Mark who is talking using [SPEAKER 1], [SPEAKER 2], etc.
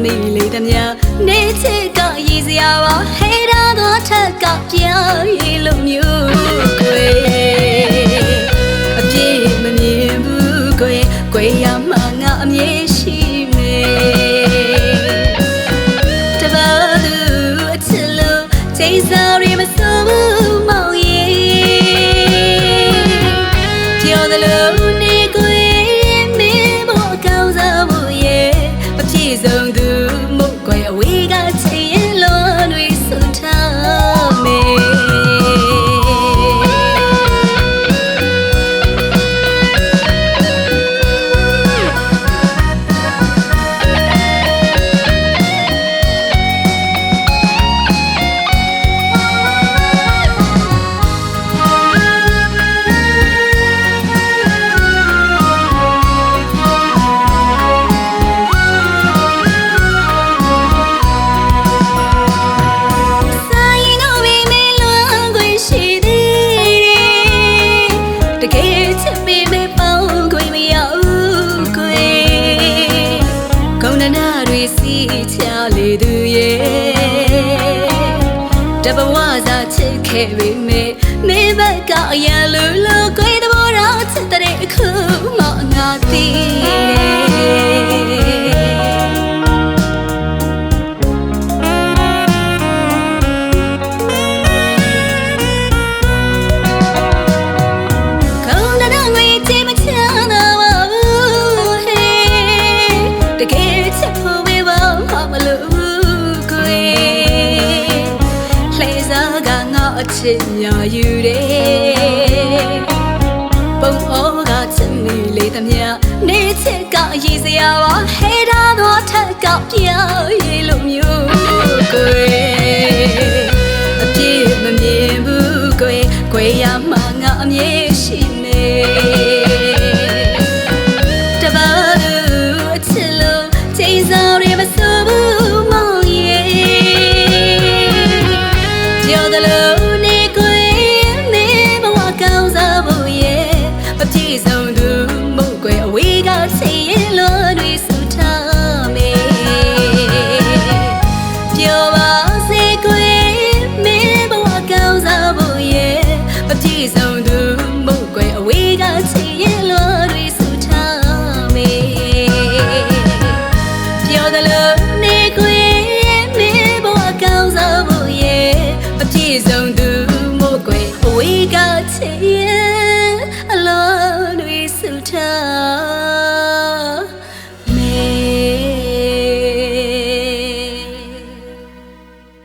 [SPEAKER 1] မိလေတမြနေချစ်ကရည်စရာပါဟဲ့တာတော့ထက်ကပြောင်းရည်လို့မျိုးကိုအပြည့်မမြင်ဘူးကိုရမှငါအမြင်ရှိမယ်တပတ်သူအချစ်လို့ချိန်စားရမစိုးဘူးမောင်ရဲ့ပြောသလိုနေကိုမင်းဘောကောင်းစားဖို့ရဲ့အပြည့်စုံသူမို့ကိုအဝေးကချင်ရင်လုံးတွေစွန့်ထားမယ်စီချလေသူရဲ့တဘဝစာချစ်ခဲ့ပေမဲ့မင်းဘက်ကအရန်လူလူကိုယ်တဘောတော့ချစ်တဲ့အခုမှငါသိချစ်ညာယူတယ်ပုံအောကချစ်မိလေသမျှနေချစ်ကရည်စရာပါဟဲ့တာတော့ထက်ကပြောင်းရည်လို့မျိုးကိုအပြည့်မမြင်ဘူးကိုရမှ